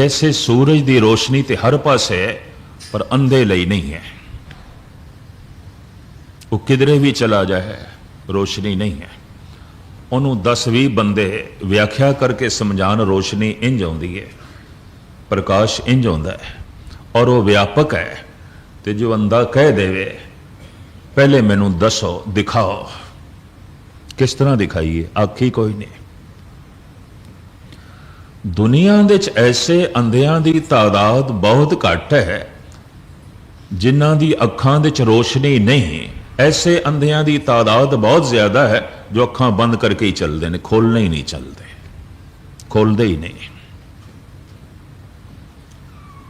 ऐसे सूरज की रोशनी तो हर पासे है पर अंधे ਲਈ नहीं है। वो किधरे भी चला जाए रोशनी नहीं है। उन्होंने 10-20 बंदे व्याख्या करके समझान रोशनी इंज आती है, प्रकाश इंज आता है और वो व्यापक है। तो जो अंधा कह देवे पहले मैनू दसो दिखाओ, किस तरह दिखाइए, आखी कोई नहीं। दुनिया दे ऐसे अंधियां की तादाद बहुत घट है जिन्हां दी अखां दे रोशनी नहीं। ऐसे अंधियां की तादाद बहुत ज्यादा है जो अखां बंद करके ही चलते हैं, खोलने ही नहीं चलते, खोलते ही नहीं,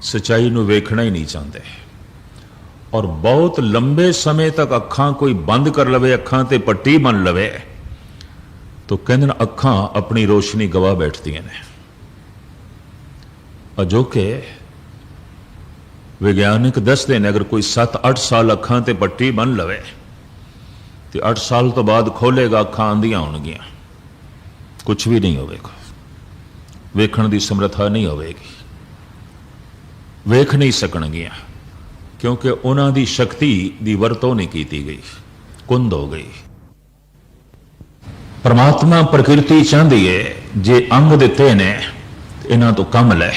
सच्चाई नूं वेखना ही नहीं चाहते। और बहुत लंबे समय तक अखां कोई बंद कर लवे, अखां ते पट्टी बन लवे तो कहते अखां अपनी रोशनी गवा बैठदियां ने। अजोके विज्ञानिक दसते हैं अगर कोई 7-8 साल अखां ते पट्टी बन लवे तो 8 साल तो बाद खोलेगा, अखां आंदियां होणगियां, कुछ भी नहीं होगा, वेखण की समर्था नहीं होगी, वेख नहीं सकणगियां क्योंकि उन्हां दी शक्ति की वरतों नहीं की गई, कुंद हो गई। परमात्मा प्रकृति चाहती है जे अंग दिते ने इन्हां तो कम लै,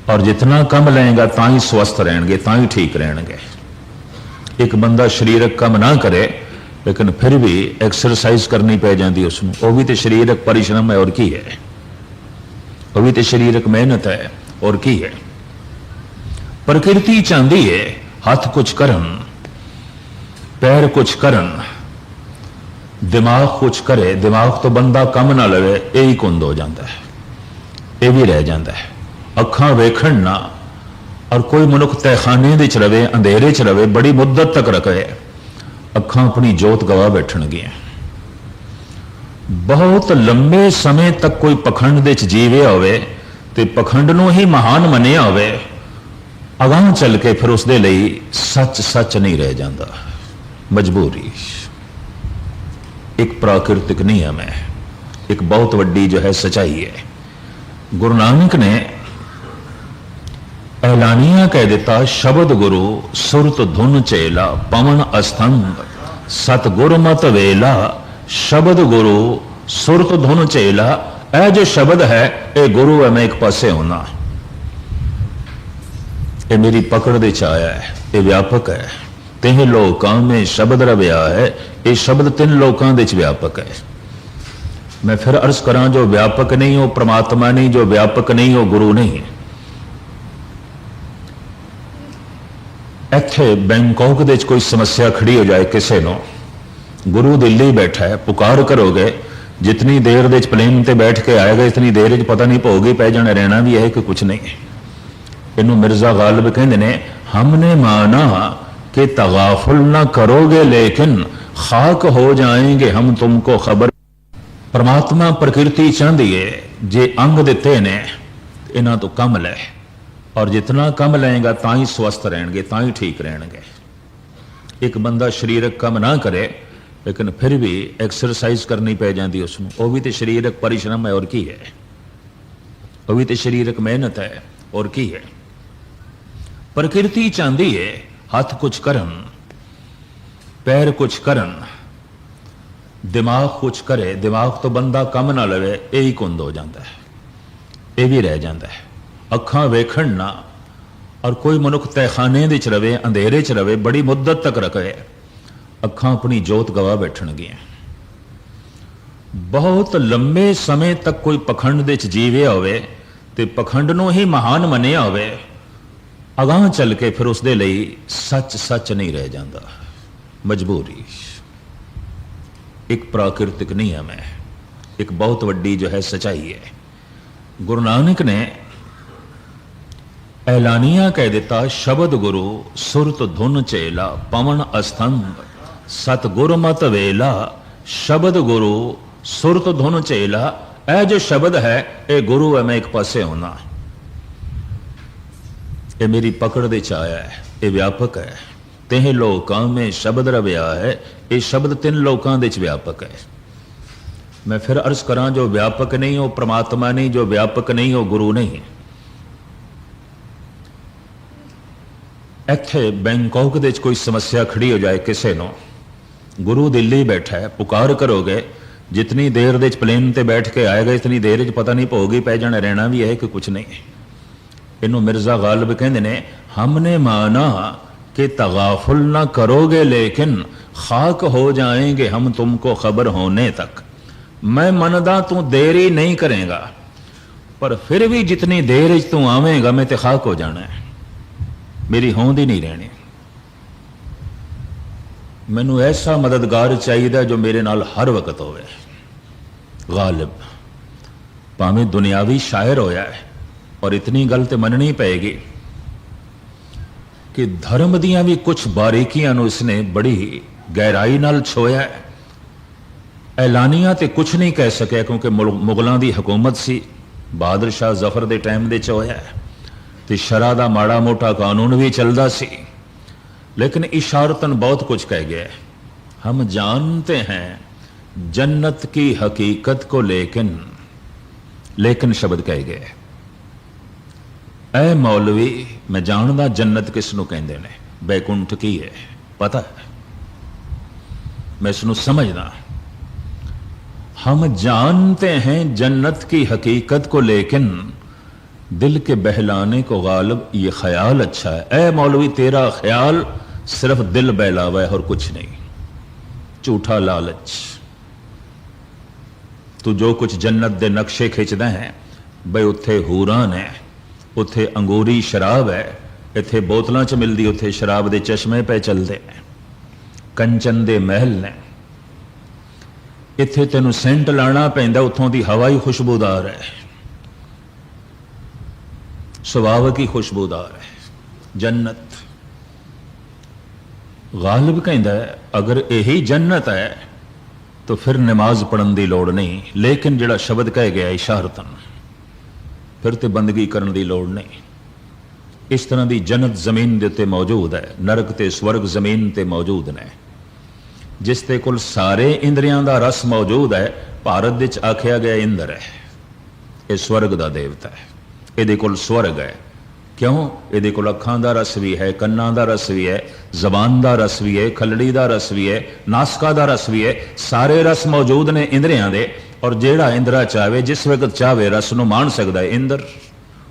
और जितना कम लेगा ता ही स्वस्थ रहेंगे, ता ही ठीक रहेंगे। एक बंदा शरीरक कम ना करे लेकिन फिर भी एक्सरसाइज करनी पै जाती है उसमें, वो भी तो शरीरक परिश्रम है और की है, वो भी तो शरीरक मेहनत है और की है। प्रकृति चाहती है हाथ कुछ करन, पैर कुछ करन, दिमाग कुछ करे, दिमाग तो बंदा कम ना लवे यही कुंद हो जाता है, ये भी रह जाता है। अखां वेखण ना, और कोई मनुख तहखाने दे च रवे, अंधेरे च रवे, बड़ी मुद्दत तक रखे, अखां अपनी जोत गवा बैठणगियां। बहुत लंबे समय तक कोई पखंड दे च जीवे होवे ते पखंड नूं ही महान मनिया होवे, अगां चल के फिर उसदे लई सच सच नहीं रह जाता, मजबूरी। एक प्राकृतिक नियम है, एक बहुत वड्डी जो है सच्चाई है। गुरु नानक ने ऐलानिया कह दिता, शब्द गुरु सुरत धुन चेला पवन अस्तंभ सतगुर मत वेला। शब्द गुरु सुरत धुन चेला, ए जो शब्द है ये गुरु है, मैं एक पासे होना, ये मेरी पकड़ दे च आया है, ये व्यापक है। तेह लोकां में शब्द रव्या है, ये शब्द 3 लोकां दे च व्यापक है। मैं फिर अर्ज करा, जो व्यापक नहीं हो परमात्मा नहीं, जो व्यापक नहीं हो गुरु नहीं। इत्थे बैंकॉक दे कोई समस्या खड़ी हो जाए किसी नो, गुरु दिल्ली बैठा है, पुकार करोगे जितनी देर दे प्लेन ते बैठ के आएगा इतनी देर पता नहीं भोगी पै जाने, रहना भी है कि कुछ नहीं। इनू मिर्जा गालिब कहते ने, हमने माना कि तगाफुल ना करोगे लेकिन खाक हो जाएंगे हम तुमको खबर। परमात्मा प्रकृति चाहती है जे अंग दिते ने इन्हां तो कम लै, और जितना कम लेगा ता ही स्वस्थ रहेंगे, ता ही ठीक रहेंगे। एक बंदा शरीरक कम ना करे लेकिन फिर भी एक्सरसाइज करनी पै जाती उसमें, वो भी तो शरीरक परिश्रम है और की है, वो भी तो शरीरक मेहनत है और की है। प्रकृति चाहती है हाथ कुछ करन, पैर कुछ करन, दिमाग कुछ करे, दिमाग तो बंदा कम ना लवे यही कुंद हो जाता है, ये भी रह जाता है। अखां वेखण ना, और कोई मनुख तहखाने दे च रवे, अंधेरे च रवे, बड़ी मुद्दत तक रखे, अखां अपनी जोत गवा बैठणगियां। बहुत लंबे समय तक कोई पखंड दे च जीवे होवे ते पखंड नूं ही महान मनिया होवे, अगां चल के फिर उसदे लई सच सच नहीं रह जाता, मजबूरी। एक प्राकृतिक नियम है, एक बहुत वड्डी जो है सच्चाई है। गुरु नानक ने ऐलानिया कह दिता, शब्द गुरु सुरत धुन चेला पवन अस्तंभ सतगुर मत वेला। शब्द गुरु सुरत धुन चेला, ए जो शब्द है ये गुरु है, मैं एक पासे होना, ये मेरी पकड़ दे च आया है, ये व्यापक है। तेह लोकां में शब्द रव्या है, ये शब्द 3 लोकां दे च व्यापक है। मैं फिर अर्ज करा, जो व्यापक नहीं हो परमात्मा नहीं, जो व्यापक नहीं हो गुरु नहीं। ਇੱਥੇ ਬੈਂਕਾਕ ਦੇ ਵਿੱਚ ਕੋਈ ਸਮੱਸਿਆ ਖੜੀ ਹੋ ਜਾਏ ਕਿਸੇ ਨੂੰ, ਗੁਰੂ ਦਿੱਲੀ ਬੈਠਾ ਹੈ, ਪੁਕਾਰ ਕਰੋਗੇ ਜਿਤਨੀ ਦੇਰ ਦੇ ਵਿੱਚ ਪਲੇਨ ਤੇ ਬੈਠ ਕੇ ਆਏਗਾ ਇਤਨੀ ਦੇਰ ਵਿੱਚ ਪਤਾ ਨਹੀਂ ਭੋਗੀ ਪੈ ਜਾਣਾ, ਰਹਿਣਾ ਵੀ ਹੈ ਕਿ ਕੁਛ ਨਹੀਂ। ਇਹਨੂੰ ਮਿਰਜ਼ਾ ਗਾਲਿਬ ਕਹਿੰਦੇ ਨੇ, हमने माना कि तगाफुल ना करोगे लेकिन खाक हो जाएंगे हम तुमको खबर होने तक। मैं मनदा तू देर ही नहीं करेगा, पर फिर भी जितनी देर तू आवेगा मैं ते खाक हो जाना है, मेरी होंद ही नहीं रहनी। मैनू ऐसा मददगार चाहिए जो मेरे नाल हर वक्त होवे। गालिब भावें दुनियावी शायर होया है, और इतनी गल तो मननी पेगी कि धर्म दियां भी कुछ बारीकियां नूं इसने बड़ी गहराई नाल छोया है। ऐलानिया तो कुछ नहीं कह सकिया क्योंकि मुगलों की हुकूमत सी, बहादुर शाह जफर के टाइम दे होया है, तो शरह का माड़ा मोटा कानून भी चलता सी, लेकिन इशारतन बहुत कुछ कह गया। हम जानते हैं जन्नत की हकीकत को, लेकिन शब्द कह गए। ऐ मौलवी मैं जानदा जन्नत किसनू कहंदे ने, बैकुंठ की है पता है, मैं इसनू समझदा। हम जानते हैं जन्नत की हकीकत को, लेकिन दिल के बहलाने को गालिब ये ख्याल अच्छा है। ऐ मौलवी तेरा ख्याल सिर्फ दिल बहलावा है और कुछ नहीं, झूठा लालच। तू जो कुछ जन्नत दे नक्शे खिंचदा है, बई उत्थे हूरां ने, उत्थे अंगूरी शराब है, इत्थे बोतलों च मिलती, उत्थे शराब के चश्मे पे चलते हैं, कंचन दे महल ने, इत्थे तेनू सेंट लाना पैंदा, उत्थों की हवा ही खुशबूदार है, सुभावक ही खुशबूदार है जन्नत। गालिब कहता है अगर यही जन्नत है तो फिर नमाज पढ़न की लोड़ नहीं, लेकिन जिहड़ा शब्द कह गया इशारतन, फिर तो बंदगी करने की लोड़ नहीं। इस तरह की जन्नत जमीन के उत्ते मौजूद है, नरक ते स्वर्ग जमीन ते मौजूद ने, जिस ते कुल सारे इंद्रियां का रस मौजूद है। भारत विच आख्या गया इंद्र है, ये स्वर्ग का देवता है, ये कोल स्वर्ग है। क्यों? ये कोल अखां का रस भी है, कन्नां का रस भी है, जबान का रस भी है, खलड़ी का रस भी है, नासका का रस भी है, सारे रस मौजूद ने इंद्रियां दे। और जेड़ा इंद्रा चाहे जिस वक्त चाहे रस नूं मान सकता है इंद्र,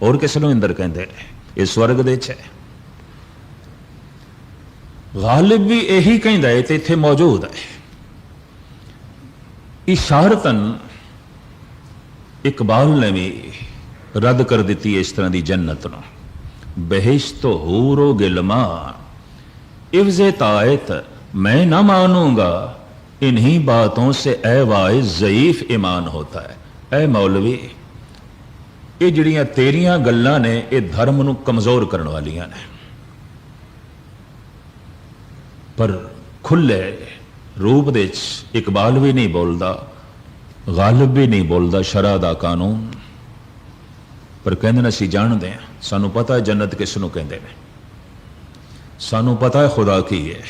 और किस नूं इंद्र कहते हैं, ये स्वर्ग दे च है। गालिब भी यही कहता है तो इत्थे मौजूद है। इशारतन इकबाल ने भी रद्द कर दी है इस तरह की जन्नत नूं। बहिश्त हूरो गिलमा इफ्ज़े तायत मैं ना मानूंगा, इन्हीं बातों से ए वाइज ज़ईफ ईमान होता है। ए मौलवी ये जिहड़ियां तेरियां गल्लां ने ये धर्म नूं कमज़ोर करने वालियां ने, पर खुले रूप दे इकबाल भी नहीं बोलता, गालिब भी नहीं बोलता शरअ दा कानून, पर कहंदे ने असीं जानदे हां, सानूं पता है जन्नत किस नूं कहंदे ने, सानूं पता है खुदा की है।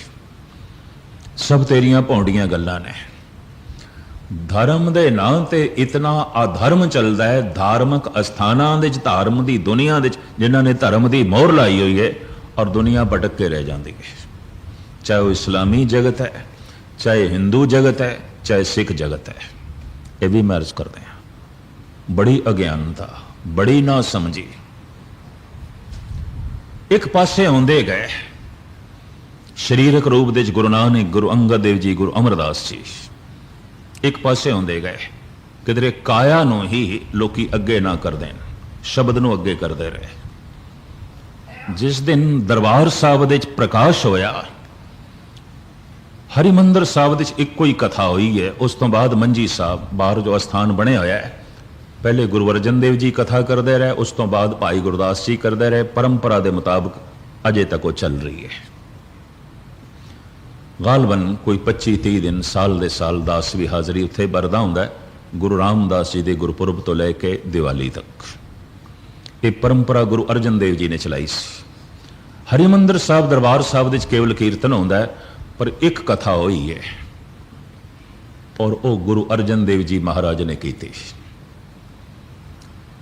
सब तेरियां भौंडियां गल्लां ने। धर्म दे नां ते इतना अधर्म चलता है, धार्मिक अस्थानां दे विच, धर्म दी दुनिया दे विच जिन्हां ने धर्म दी मोहर लाई हुई है, और दुनिया भटक के रह जाती है। चाहे वो इस्लामी जगत है, चाहे हिंदू जगत है, चाहे सिख जगत है। ये भी मैं अर्ज करते हैं, बड़ी अज्ञानता, बड़ी ना समझी। एक पासे आउंदे गए शरीरक रूप दे गुरु नानक, गुरु अंगद देव जी, गुरु अमरदास जी, एक पासे आउंदे गए, किधरे काया नूं ही लोकी अगे ना कर देन, शब्द नूं अगे करते रहे। जिस दिन दरबार साहब दे प्रकाश होया, हरिमंदर साहब दे इक्को ही कथा हुई है, उस तो बाद मंजी साहब बाहर जो अस्थान बने होया है, पहले गुरु अर्जन देव जी कथा करते रहे, उस तो बाद भाई गुरदास जी करते रहे। परंपरा के मुताबिक अजे तक वो चल रही है। गालबन कोई 25-30 दिन साल दे साल दास भी हाज़री उत्थे भरदा हुंदा है। गुरु रामदास जी के गुरपुरब तो लैके दिवाली तक ये परंपरा गुरु अर्जन देव जी ने चलाई सी। हरिमंदर साहब दरबार साहब दे केवल कीर्तन होंदा है, पर एक कथा हुई है, और वो गुरु अर्जन देव जी महाराज ने की थी।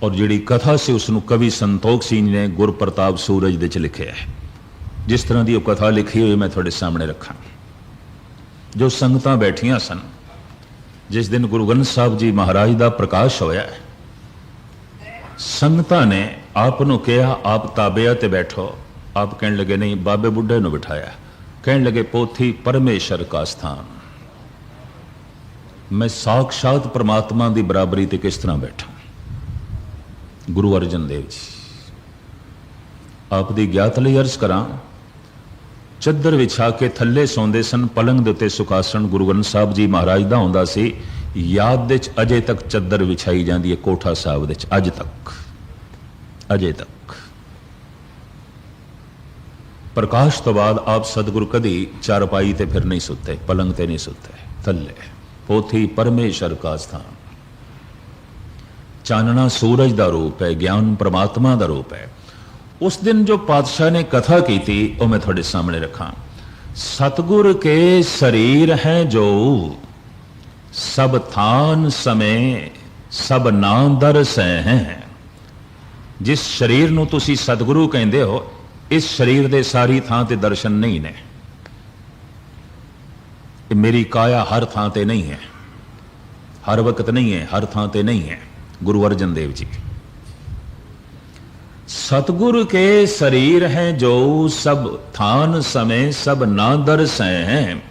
और जिहड़ी कथा से उसनूं कवि संतोख सिंह ने गुरप्रताप सूरज दे च लिखे है। जिस तरह की कथा लिखी हुई मैं थोड़े सामने रखा। जो संगतां बैठियां सन, जिस दिन गुरु ग्रंथ साहब जी महाराज का प्रकाश होया, संगतां ने आप नूं कहा आप ताबिया ते बैठो। आप कहने लगे नहीं, बाबे बुढ़े नूं बिठाया। कहने लगे पोथी परमेश्वर का स्थान, मैं साक्षात परमात्मा की बराबरी ते किस तरह बैठा। गुरु अर्जन देव जी आप दी ज्ञात लई अर्ज करा, चद्दर विछा के थल्ले सौंदे सन, पलंग दे उत्ते सुखासन गुरु ग्रंथ साहब जी महाराज दा हुंदा सी। याद दे च अजे तक चद्दर विछाई जाती है कोठा साहब दे च, अज तक, अजे तक। प्रकाश तो बाद आप सतगुरु कदी चारपाई ते फिर नहीं सुते, पलंग ते नहीं सुते, थल्ले। पोथी परमेश्वर का स्थान, चानना सूरज का रूप है, ज्ञान परमात्मा का रूप है। उस दिन जो पातशाह ने कथा की थी वह मैं थोड़े सामने रखा। सतगुर के शरीर हैं जो सब थान समय सब नाम दरस हैं। जिस शरीर नूं तुसी सतगुरु कहंदे हो, इस शरीर दे सारी थां ते दर्शन नहीं ने। मेरी काया हर थां ते नहीं है, हर वक्त नहीं है, हर थां ते नहीं है। गुरु अर्जन देव जी सतगुरु के शरीर हैं जो सब थान समय सब ना दरस हैं।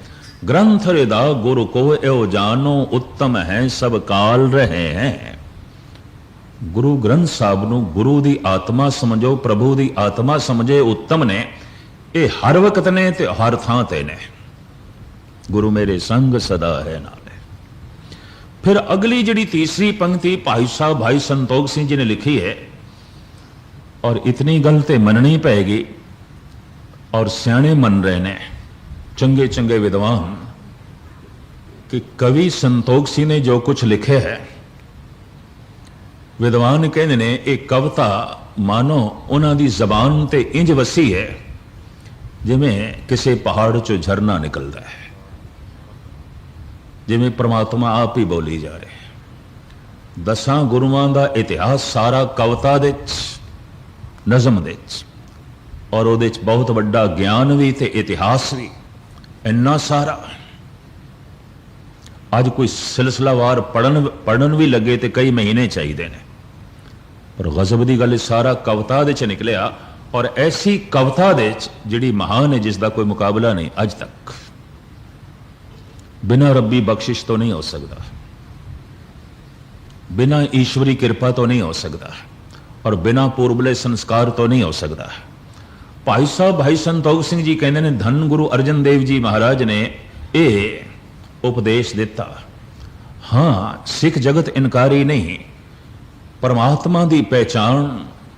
ग्रंथ हृदय गुरु को एव जानो उत्तम है सब काल रहे हैं। गुरु ग्रंथ साहब नूं गुरु दी आत्मा समझो, प्रभु दी आत्मा समझे उत्तम ने। ये हर वक्त ने ते हर थां ते ने। गुरु मेरे संग सदा है नाले। फिर अगली जिहड़ी तीसरी पंक्ति भाई साहब भाई संतोख सिंह जी ने लिखी है, और इतनी गल ते मननी पैगी, और सियाणे मन रहे ने चंगे चंगे विद्वान कि कवि संतोख सिंह ने जो कुछ लिखे है, विद्वान कहते ने एक कविता मानो उन्हां दी जबान ते इंज वसी है जिवें किसी पहाड़ चो झरना निकलता है, जिवें परमात्मा आप ही बोली जा रहे। 10 गुरुआं दा इतिहास सारा कविता दे नज़म दे और उहदे च बहुत बड़ा ज्ञान भी ते इतिहास भी इन्ना सारा। अज कोई सिलसिलावार पढ़न भी लगे तो कई महीने चाहिए ने, पर गजब की गल सारा कविता दे च निकलिया। और ऐसी कविता दे जिहड़ी महान है, जिसका कोई मुकाबला नहीं अज तक। बिना रब्बी बख्शिश तो नहीं हो सकता, बिना ईश्वरी कृपा तो नहीं हो सकता, और बिना पूर्वले संस्कार तो नहीं हो सकता। भाई साहब भाई संतोख सिंह जी कहते हैं, धन गुरु अर्जन देव जी महाराज ने यह उपदेश दिता। हाँ, सिख जगत इनकारी नहीं। परमात्मा की पहचान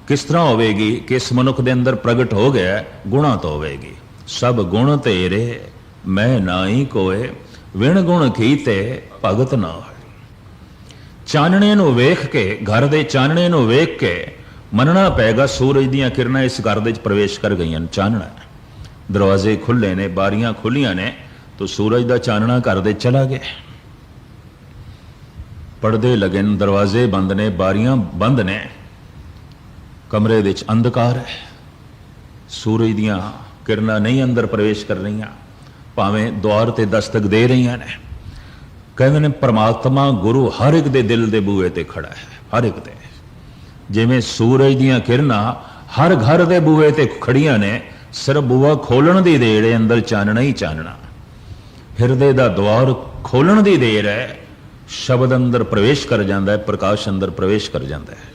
किस तरह होगी कि इस मनुख के अंदर प्रगट हो गया, गुणा तो होगी। सब गुण तेरे मैं नाई कोए, विण गुण कीते भगत ना होए। चानने नूं वेख के, घर दे चानने नूं वेख के मनना पैगा सूरज दीयां किरणां इस घर दे प्रवेश कर गई। चानना, दरवाजे खुले ने, बारियां खुलियां ने, तो सूरज का चानना घर दे चला गया। पर्दे लगे न, दरवाजे बंद ने, बारियां बंद ने, कमरे दे अंधकार है। सूरज दीयां किरणां नहीं अंदर प्रवेश कर रही, भावें द्वार ते दस्तक दे रही ने। कहते ने परमात्मा गुरु हर एक दे दिल दे बूहे ते खड़ा है, हर एक दे। जिवें सूरज दीयां किरणां हर घर दे बूहे ते खड़ियां ने, सिर्फ बूहा खोलण दी देर है, अंदर चानना ही चानना। हिरदे दा द्वार खोलण दी देर है, शब्द अंदर प्रवेश कर जाता है, प्रकाश अंदर प्रवेश कर जाता है।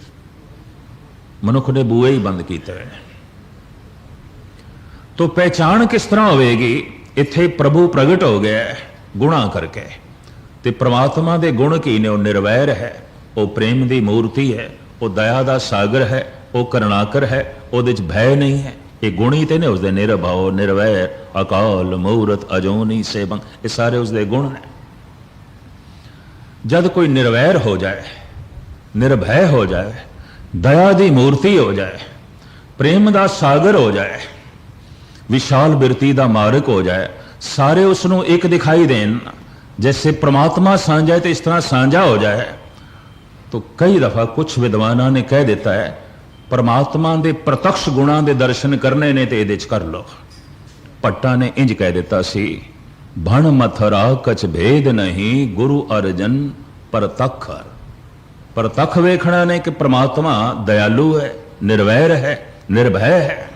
मनुख ने बूहे ही बंद किए हैं। तो पहचान किस तरह होगी? इत्थे प्रभु प्रगट हो गया गुणा करके। ते परमात्मा दे गुण की ने? वो निर्वैर है, वो प्रेम की मूर्ति है, वो दया का सागर है, वो करुणाकर है, उहदे च भय नहीं है। ये गुण ही तो ने उसके, निर्भव निर्वैर अकाल मूरत अजोनी सेबंग, ये सारे उसके गुण ने। जब कोई निर्वैर हो जाए, निर्भय हो जाए, दया की मूर्ति हो जाए, प्रेम का सागर हो जाए, विशाल बिरती का मारक हो जाए, सारे उसनों एक दिखाई देन, जैसे परमात्मा साझा है तो इस तरह साझा हो जाए। तो कई दफा कुछ विद्वानों ने कह दिता है, परमात्मा के प्रत्यक्ष गुणों के दर्शन करने ने तो ये कर लो। ਭੱਟਾ ਨੇ ਇੰਜ ਕਹਿ ਦਿੱਤਾ ਸੀ, ਭਣ ਮਥਰਾ ਕਛ ਭੇਦ ਨਹੀਂ ਗੁਰੂ ਅਰਜਨ ਪ੍ਰਤੱਖਰ। ਪ੍ਰਤੱਖ ਵੇਖਣਾ ਨੇ ਕਿ ਪ੍ਰਮਾਤਮਾ ਦਇਆਲੂ ਹੈ, ਨਿਰਵੈਰ ਹੈ, ਨਿਰਭੈ ਹੈ।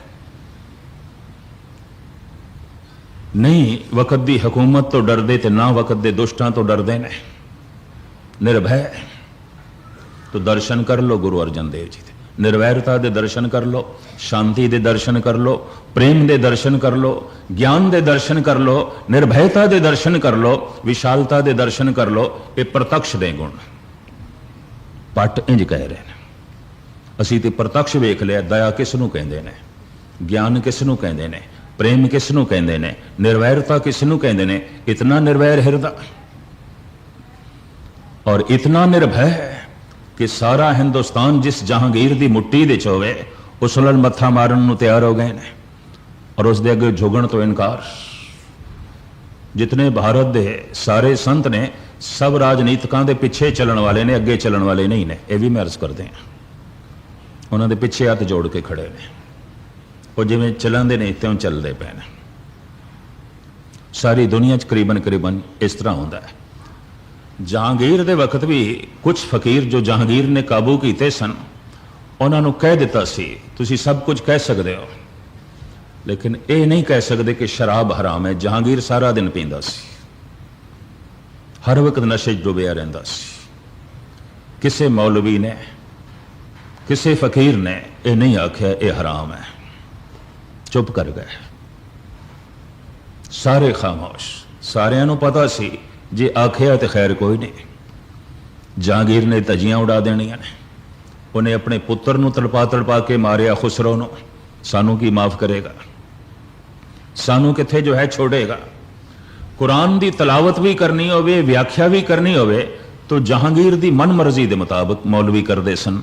ਨਹੀਂ ਵਕਤ ਦੀ ਹਕੂਮਤ ਤੋਂ ਡਰਦੇ ਤੇ ਨਾ ਵਕਤ ਦੇ ਦੁਸ਼ਟਾਂ ਤੋਂ ਡਰਦੇ ਨੇ, ਨਿਰਭੈ। ਤੋ ਦਰਸ਼ਨ ਕਰ ਲੋ ਗੁਰੂ ਅਰਜਨ ਦੇਵ ਜੀ ਦੇ, ਨਿਰਵੈਰਤਾ ਦੇ ਦਰਸ਼ਨ ਕਰ ਲੋ, ਸ਼ਾਂਤੀ ਦੇ ਦਰਸ਼ਨ ਕਰ ਲੋ, ਪ੍ਰੇਮ ਦੇ ਦਰਸ਼ਨ ਕਰ ਲੋ, ਗਿਆਨ ਦੇ ਦਰਸ਼ਨ ਕਰ ਲੋ, ਨਿਰਭੈਤਾ ਦੇ ਦਰਸ਼ਨ ਕਰ ਲੋ, ਵਿਸ਼ਾਲਤਾ ਦੇ ਦਰਸ਼ਨ ਕਰ ਲੋ। ਇਹ ਪ੍ਰਤੱਖ ਦੇ ਗੁਣ। ਪਟ ਇੰਜ ਕਹਿ ਰਹੇ ਨੇ, ਅਸੀਂ ਤੇ ਪ੍ਰਤੱਖ ਵੇਖ ਲਿਆ। ਦਇਆ ਕਿਸ ਨੂੰ ਕਹਿੰਦੇ ਨੇ, ਗਿਆਨ ਕਿਸ ਨੂੰ ਕਹਿੰਦੇ ਨੇ, ਪ੍ਰੇਮ ਕਿਸ ਨੂੰ ਕਹਿੰਦੇ ਨੇ, ਨਿਰਵੈਰਤਾ ਕਿਸ ਨੂੰ ਕਹਿੰਦੇ ਨੇ। ਇਤਨਾ ਨਿਰਵੈਰ ਹਿਰਦਾ ਔਰ ਇਤਨਾ ਨਿਰਭੈ ਕਿ ਸਾਰਾ ਹਿੰਦੁਸਤਾਨ ਜਿਸ ਜਹਾਂਗੀਰ ਦੀ ਮੁੱਠੀ ਦੇ ਚ ਹੋਵੇ ਉਸ ਨਾਲ ਮੱਥਾ ਮਾਰਨ ਨੂੰ ਤਿਆਰ ਹੋ ਗਏ ਨੇ ਔਰ ਉਸ ਦੇ ਅੱਗੇ ਝੁਕਣ ਤੋਂ ਇਨਕਾਰ। ਜਿਤਨੇ ਭਾਰਤ ਦੇ ਸਾਰੇ ਸੰਤ ਨੇ ਸਭ ਰਾਜਨੀਤਿਕਾਂ ਦੇ ਪਿੱਛੇ ਚੱਲਣ ਵਾਲੇ ਨੇ, ਅੱਗੇ ਚੱਲਣ ਵਾਲੇ ਨਹੀਂ ਨੇ। ਇਹ ਵੀ ਮੈਂ ਅਰਜ਼ ਕਰਦੇ ਹਾਂ, ਉਹਨਾਂ ਦੇ ਪਿੱਛੇ ਹੱਥ ਜੋੜ ਕੇ ਖੜੇ ਨੇ। ਉਹ ਜਿਵੇਂ ਚੱਲਦੇ ਨੇ ਤਿਉਂ ਚੱਲਦੇ ਪਏ ਨੇ। ਸਾਰੀ ਦੁਨੀਆ 'ਚ ਕਰੀਬਨ ਇਸ ਤਰ੍ਹਾਂ ਹੁੰਦਾ ਹੈ। ਜਹਾਂਗੀਰ ਦੇ ਵਕਤ ਵੀ ਕੁਝ ਫਕੀਰ ਜੋ ਜਹਾਂਗੀਰ ਨੇ ਕਾਬੂ ਕੀਤੇ ਸਨ, ਉਹਨਾਂ ਨੂੰ ਕਹਿ ਦਿੱਤਾ ਸੀ ਤੁਸੀਂ ਸਭ ਕੁਝ ਕਹਿ ਸਕਦੇ ਹੋ, ਲੇਕਿਨ ਇਹ ਨਹੀਂ ਕਹਿ ਸਕਦੇ ਕਿ ਸ਼ਰਾਬ ਹਰਾਮ ਹੈ। ਜਹਾਂਗੀਰ ਸਾਰਾ ਦਿਨ ਪੀਂਦਾ ਸੀ, ਹਰ ਵਕਤ ਨਸ਼ੇ 'ਚ ਡੁੱਬਿਆ ਰਹਿੰਦਾ ਸੀ। ਕਿਸੇ ਮੌਲਵੀ ਨੇ, ਕਿਸੇ ਫਕੀਰ ਨੇ ਇਹ ਨਹੀਂ ਆਖਿਆ ਇਹ ਹਰਾਮ ਹੈ, ਚੁੱਪ ਕਰ ਗਏ। ਸਾਰੇ ਖਾਮੋਸ਼। ਸਾਰਿਆਂ ਨੂੰ ਪਤਾ ਸੀ ਜੇ ਆਖਿਆ ਤੇ ਖੈਰ ਕੋਈ ਨਹੀਂ। ਜਹਾਂਗੀਰ ਨੇ ਧੱਜੀਆਂ ਉਡਾ ਦੇਣੀਆਂ ਨੇ। ਉਹਨੇ ਆਪਣੇ ਪੁੱਤਰ ਨੂੰ ਤੜਪਾ ਕੇ ਮਾਰਿਆ, ਖੁਸਰੋ ਨੂੰ। ਸਾਨੂੰ ਕੀ ਮਾਫ ਕਰੇਗਾ? ਸਾਨੂੰ ਕਿੱਥੇ ਜੋ ਹੈ ਛੋੜੇਗਾ? ਕੁਰਾਨ ਦੀ ਤਲਾਵਤ ਵੀ ਕਰਨੀ ਹੋਵੇ, ਵਿਆਖਿਆ ਵੀ ਕਰਨੀ ਹੋਵੇ ਤਾਂ ਜਹਾਂਗੀਰ ਦੀ ਮਨਮਰਜ਼ੀ ਦੇ ਮੁਤਾਬਕ ਮੌਲਵੀ ਕਰਦੇ ਸਨ।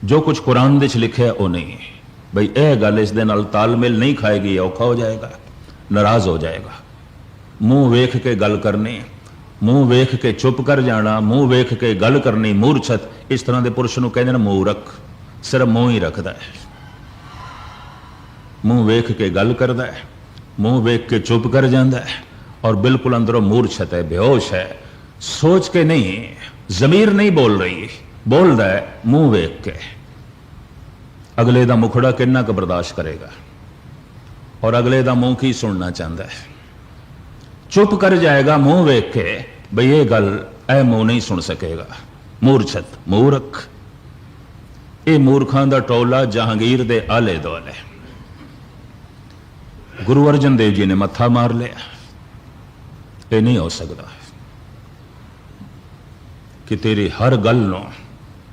ਜੋ ਕੁਝ ਕੁਰਾਨ ਦੇ 'ਚ ਲਿਖਿਆ ਉਹ ਨਹੀਂ। ਬਈ ਇਹ ਗੱਲ ਇਸ ਦੇ ਨਾਲ ਤਾਲਮੇਲ ਨਹੀਂ ਖਾਏਗੀ, ਔਖਾ ਹੋ ਜਾਏਗਾ, ਨਾਰਾਜ਼ ਹੋ ਜਾਏਗਾ। ਮੂੰਹ ਵੇਖ ਕੇ ਗੱਲ ਕਰਨੀ, ਮੂੰਹ ਵੇਖ ਕੇ ਚੁੱਪ ਕਰ ਜਾਣਾ, ਮੂੰਹ ਵੇਖ ਕੇ ਗੱਲ ਕਰਨੀ ਮੂਰਛਤ। ਇਸ ਤਰ੍ਹਾਂ ਦੇ ਪੁਰਸ਼ ਨੂੰ ਕਹਿੰਦੇ ਨੇ ਮੂਰਖ। ਸਿਰਫ ਮੂੰਹ ਹੀ ਰੱਖਦਾ ਹੈ, ਮੂੰਹ ਵੇਖ ਕੇ ਗੱਲ ਕਰਦਾ ਹੈ, ਮੂੰਹ ਵੇਖ ਕੇ ਚੁੱਪ ਕਰ ਜਾਂਦਾ ਹੈ ਔਰ ਬਿਲਕੁਲ ਅੰਦਰੋਂ ਮੂਰਛਤ ਹੈ, ਬੇਹੋਸ਼ ਹੈ। ਸੋਚ ਕੇ ਨਹੀਂ, ਜ਼ਮੀਰ ਨਹੀਂ ਬੋਲ ਰਹੀ, ਬੋਲਦਾ ਹੈ ਮੂੰਹ ਵੇਖ ਕੇ। ਅਗਲੇ ਦਾ ਮੁਖੜਾ ਕਿੰਨਾ ਕੁ ਬਰਦਾਸ਼ਤ ਕਰੇਗਾ ਔਰ ਅਗਲੇ ਦਾ ਮੂੰਹ ਕੀ ਸੁਣਨਾ ਚਾਹੁੰਦਾ ਹੈ। ਚੁੱਪ ਕਰ ਜਾਏਗਾ ਮੂੰਹ ਵੇਖ ਕੇ, ਬਈ ਇਹ ਗੱਲ ਇਹ ਮੂੰਹ ਨਹੀਂ ਸੁਣ ਸਕੇਗਾ। ਮੂਰਛਤ, ਮੂਰਖ। ਇਹ ਮੂਰਖਾਂ ਦਾ ਟੋਲਾ ਜਹਾਂਗੀਰ ਦੇ ਆਲੇ ਦੁਆਲੇ। ਗੁਰੂ ਅਰਜਨ ਦੇਵ ਜੀ ਨੇ ਮੱਥਾ ਮਾਰ ਲਿਆ। ਇਹ ਨਹੀਂ ਹੋ ਸਕਦਾ ਕਿ ਤੇਰੀ ਹਰ ਗੱਲ ਨੂੰ,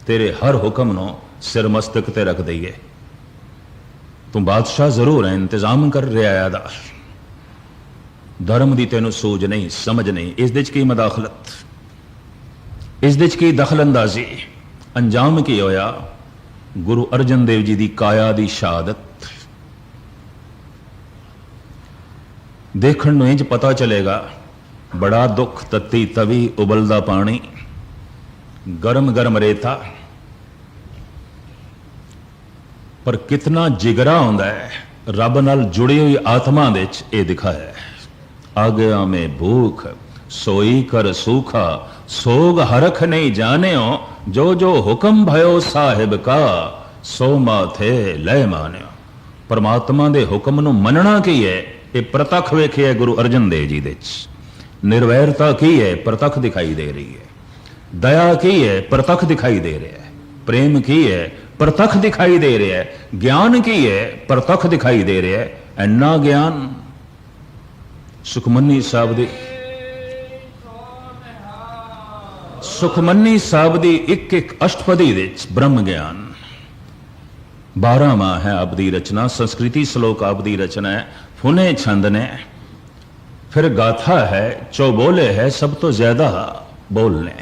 ਤੇਰੇ ਹਰ ਹੁਕਮ ਨੂੰ ਸਿਰ ਮਸਤਕ ਤੇ ਰੱਖ ਦਈਏ। ਤੂੰ ਬਾਦਸ਼ਾਹ ਜ਼ਰੂਰ ਹੈ, ਇੰਤਜ਼ਾਮ ਕਰ ਰਿਹਾ ਦਾ, ਧਰਮ ਦੀ ਤੈਨੂੰ ਸੂਝ ਨਹੀਂ, ਸਮਝ ਨਹੀਂ। ਇਸ ਦੇ 'ਚ ਕੀ ਮਦਾਖਲਤ, ਇਸ ਦੇ 'ਚ ਕੀ ਦਖਲ ਅੰਦਾਜ਼ੀ? ਅੰਜਾਮ ਕੀ ਹੋਇਆ? ਗੁਰੂ ਅਰਜਨ ਦੇਵ ਜੀ ਦੀ ਕਾਇਆ ਦੀ ਸ਼ਹਾਦਤ। ਦੇਖਣ ਨੂੰ ਇੰਜ ਪਤਾ ਚਲੇਗਾ, ਬੜਾ ਦੁੱਖ, ਤੱਤੀ ਤਵੀ, ਉਬਲਦਾ ਪਾਣੀ, ਗਰਮ ਗਰਮ ਰੇਤਾ, ਪਰ ਕਿਤਨਾ ਜਿਗਰਾ ਹੁੰਦਾ ਹੈ। ਰੱਬ ਨਾਲ ਜੁੜੀ ਹੋਈ ਆਤਮਾ ਦੇ 'ਚ ਇਹ ਦਿਖਾਇਆ ਹੈ। ਆਗਿਆ ਮੈਂ ਭੂਖ ਸੋਈ ਕਰ ਸੂਖਾ, ਸੋਗ ਹਰਖ ਨਹੀਂ ਜਾਣਿਓ, ਜੋ ਜੋ ਹੁਕਮ ਭਇਓ ਸਾਹਿਬ ਕਾ, ਸੋ ਮਾਥੇ ਲੈ ਮਾਨਿਓ। ਪਰਮਾਤਮਾ ਦੇ ਹੁਕਮ ਨੂੰ ਮੰਨਣਾ ਕੀ ਹੈ? ਇਹ ਪ੍ਰਤੱਖ ਵੇਖਿਆ ਗੁਰੂ ਅਰਜਨ ਦੇਵ ਜੀ ਦੇ 'ਚ। ਨਿਰਵੈਰਤਾ ਕੀ ਹੈ? ਪ੍ਰਤੱਖ ਦਿਖਾਈ ਦੇ ਰਹੀ ਹੈ। ਦਇਆ ਕੀ ਹੈ? ਪ੍ਰਤੱਖ ਦਿਖਾਈ ਦੇ ਰਿਹਾ ਹੈ। ਪ੍ਰੇਮ ਕੀ ਹੈ? ਪ੍ਰਤੱਖ ਦਿਖਾਈ ਦੇ ਰਿਹਾ ਹੈ। ਗਿਆਨ ਕੀ ਹੈ? ਪ੍ਰਤੱਖ ਦਿਖਾਈ ਦੇ ਰਿਹਾ ਹੈ। ਇੰਨਾ ਗਿਆਨ ਸੁਖਮਨੀ ਸਾਹਿਬ ਦੀ ਇੱਕ ਇੱਕ ਅਸ਼ਟਪਦੀ ਦੇ ਵਿੱਚ ਬ੍ਰਹਮ ਗਿਆਨ। 12 ਮਾਹ ਹੈ ਆਪ ਦੀ ਰਚਨਾ, ਸੰਸਕ੍ਰਿਤੀ ਸ਼ਲੋਕ ਆਪ ਦੀ ਰਚਨਾ ਹੈ, ਫੁਨੇ ਛੰਦ ਨੇ, ਫਿਰ ਗਾਥਾ ਹੈ, ਚੌਬੋਲੇ ਹੈ, ਸਭ ਤੋਂ ਜ਼ਿਆਦਾ ਬੋਲ ਨੇ।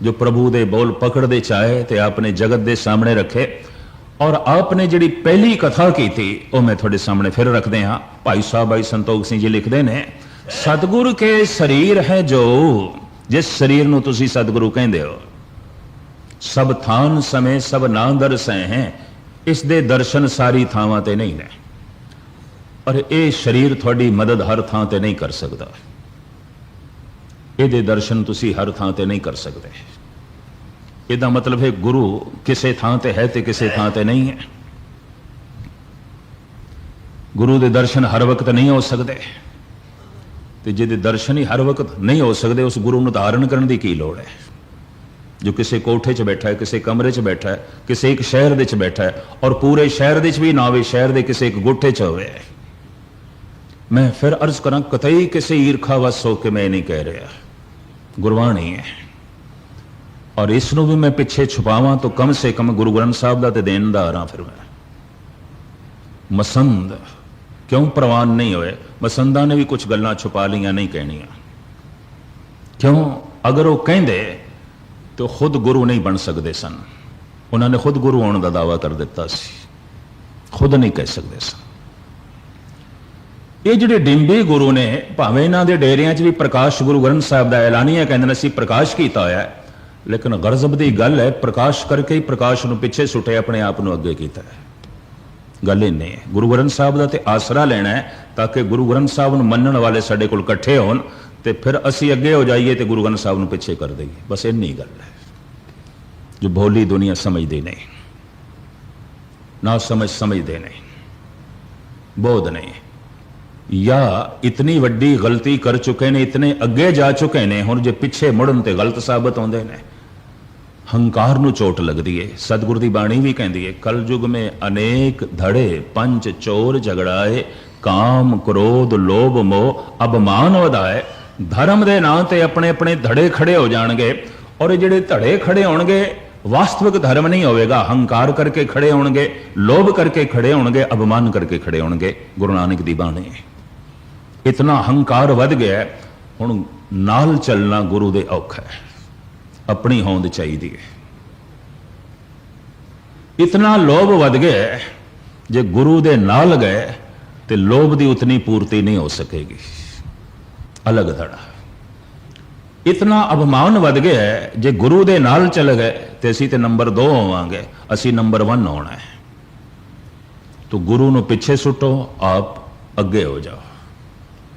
ਜੋ ਪ੍ਰਭੂ ਦੇ ਬੋਲ ਪਕੜਦੇ ਚਾਹੇ ਤੇ ਆਪਨੇ ਜਗਤ ਦੇ ਸਾਹਮਣੇ ਰੱਖੇ। ਔਰ ਆਪਨੇ ਜਿਹੜੀ ਪਹਿਲੀ ਕਥਾ ਕੀਤੀ ਉਹ ਮੈਂ ਤੁਹਾਡੇ ਸਾਹਮਣੇ ਫਿਰ ਰੱਖਦੇ ਹਾਂ। ਭਾਈ ਸਾਹਿਬ ਭਾਈ ਸੰਤੋਖ ਸਿੰਘ ਜੀ ਲਿਖਦੇ ਨੇ, ਸਤਿਗੁਰ ਕੇ ਸਰੀਰ ਹੈ ਜੋ, ਜਿਸ ਸਰੀਰ ਨੂੰ ਤੁਸੀਂ ਸਤਿਗੁਰੂ ਕਹਿੰਦੇ ਹੋ, ਸਭ ਥਾਨ ਸਮੇਂ ਸਭ ਨਾਂ ਦਰਸੈ ਹੈ। ਇਸ ਦੇ ਦਰਸ਼ਨ ਸਾਰੀ ਥਾਵਾਂ ਤੇ ਨਹੀਂ ਨੇ। पर यह शरीर थोड़ी मदद हर थां ते नहीं कर सकता, ये दर्शन तुसी हर थां ते नहीं कर सकते। इसका मतलब है गुरु किसी थां ते है ते किसी थां ते नहीं है। गुरु के दर्शन हर वक्त नहीं हो सकते, तो जिहदे दर्शन ही हर वक्त नहीं हो सकते उस गुरु को धारण करने की की लोड़ है। जो किसी कोठे च बैठा है, किसी कमरे च बैठा है, किसी एक शहर दे च बैठा है और पूरे शहर दे च भी ना हो, शहर के किसी एक गोठे च होवे। मैं फिर अर्ज करा, कतई किसी ईर्खावश होकर मैं नहीं कह रहा, गुरबाणी है और इसनों भी मैं पिछे छुपावां तो कम से कम गुरु ग्रंथ साहब का तो देनदार हाँ। फिर मैं मसंद क्यों प्रवान नहीं होए? मसंदा ने भी कुछ गल्लां छुपा लिया, नहीं कहनिया। क्यों? अगर वो कहेंदे तो खुद गुरु नहीं बन सकते सन। उन्होंने खुद गुरु होने का दावा कर दिता सी, खुद नहीं कह सकते सन। ये जिहड़े डिंबी गुरु ने भावें इन्हां दे डेरियां च भी प्रकाश गुरु ग्रंथ साहब का ऐलानिया कहते हैं असीं प्रकाश किया होया है, लेकिन गरजब की गल है प्रकाश करके ही प्रकाश नूं पिछे सुटे अपने आप नूं अगे कीता है। गल इन्नी है, गुरु ग्रंथ साहब का तो आसरा लेना है ताकि गुरु ग्रंथ साहब नूं मनण वाले साडे कोल इकट्ठे होण ते फिर असीं अगे हो जाइए तो गुरु ग्रंथ साहब नूं पिछे कर दईए। बस इन्नी गल है जो भोली दुनिया समझती नहीं, ना समझते नहीं, बोध नहीं, या इतनी वड्डी गलती कर चुके ने, इतने अगे जा चुके ने, हुण जे पिछे मुड़न ते गलत साबित होंदे ने। हंकार नूं चोट लगदी है। सतगुर दी बाणी भी कहती है, कल युग में अनेक धड़े पंच चोर झगड़ाए, काम क्रोध लोभ मोह अभिमान वधाए। धर्म दे नां ते अपने अपने धड़े खड़े हो जाणगे और ये जिहड़े धड़े खड़े होणगे वास्तविक धर्म नहीं होवेगा। हंकार करके खड़े होणगे, लोभ करके खड़े होणगे, अभिमान करके खड़े होणगे। गुरु नानक दी बाणी है। इतना हंकार वध गया हुण नाल चलना गुरु दे औखा है, अपनी होंद चाहिए है। इतना लोभ वध गया जे गुरु दे नाल गए तो लोभ की उतनी पूर्ति नहीं हो सकेगी, अलग धड़ा। इतना अभिमान वध गया जे गुरु दे नाल चल गए तो असी तो नंबर 2 होवांगे, असी नंबर 1 होना है। तो गुरु नूं पिछे सुटो, आप अगे हो जाओ।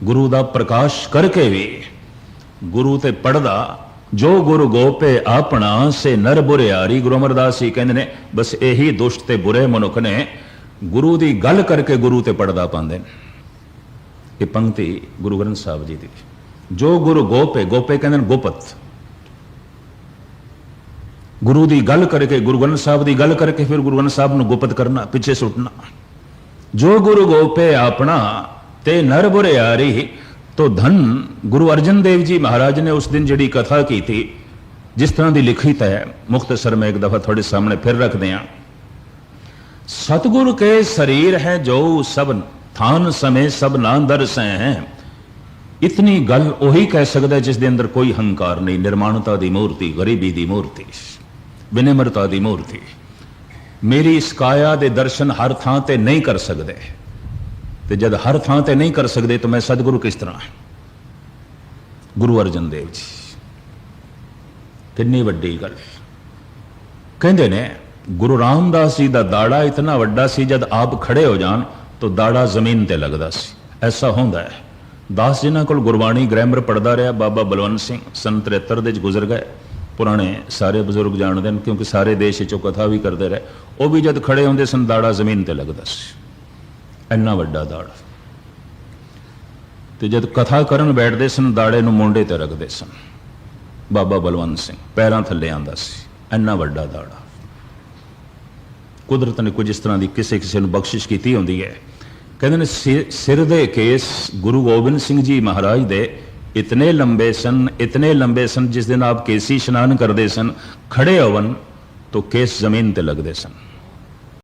गुरु का प्रकाश करके भी गुरु ते पढ़दा जो गुरु गोपे अपना से नर बुरे आरी। गुरु अमरदास जी कहते हैं बस यही दुष्ट ते बुरे मनुख ने गुरु की गल करके गुरु ते पढ़दा पांदे। ये पंक्ति गुरु ग्रंथ साहब जी की। जो गुरु गोपे, गोपे कहते हैं गोपत, गुरु की गल करके, गुरु ग्रंथ साहब की गल करके फिर गुरु ग्रंथ साहब नूं गोपत करना, पिछे सुटना। जो गुरु गोपे अपना ते नर बुरे आरी। तो धन गुरु अर्जन देव जी महाराज ने उस दिन जिहड़ी कथा की थी, जिस तरह की लिखित है, मुख्तसर में एक दफा थोड़े सामने फिर रख दें। सतगुरु के शरीर है जो सब थान समय सब ना दरस हैं। इतनी गल वही कह सकता है जिस दे अंदर कोई हंकार नहीं, निर्माणता की मूर्ति, गरीबी की मूर्ति, विनम्रता की मूर्ति। मेरी इस काया के दर्शन हर थां ते नहीं कर सकते, तो जब हर थां ते नहीं कर सकते तो मैं सतगुरु किस तरह? गुरु अर्जन देव जी कितनी वड्डी गल कहते ने। गुरु रामदास जी का दाड़ा इतना वड्डा सी, जब आप खड़े हो जान तो दाड़ा जमीन ते लगदा सी। ऐसा होंदा है। दास जिन्हां कोल गुरबाणी ग्रामर पढ़दा रहा बाबा बलवंत सिंह सन 73 दे गुजर गए। पुराने सारे बजुर्ग जानते हैं क्योंकि सारे देश चो कथा भी करते रहे। वो भी जब खड़े होंदे सन दाड़ा जमीन ते लगदा सी, इन्ना वड्डा दाड़ा। तो जब कथा करन बैठते सन दाड़े नूं मोंडे ते रखते सन। बाबा बलवंत सिंह पैरां थल्ले आंदा सी, इन्ना वड्डा दाड़ा। कुदरत ने कुछ इस तरह की किसी किसी नूं बख्शिश की होंदी है। कहते ने सिर दे केस गुरु गोबिंद सिंह जी महाराज दे इतने लंबे सन, इतने लंबे सन, जिस दिन आप केसी स्नान करते सन, खड़े होवन तो केस जमीन ते लगते सन।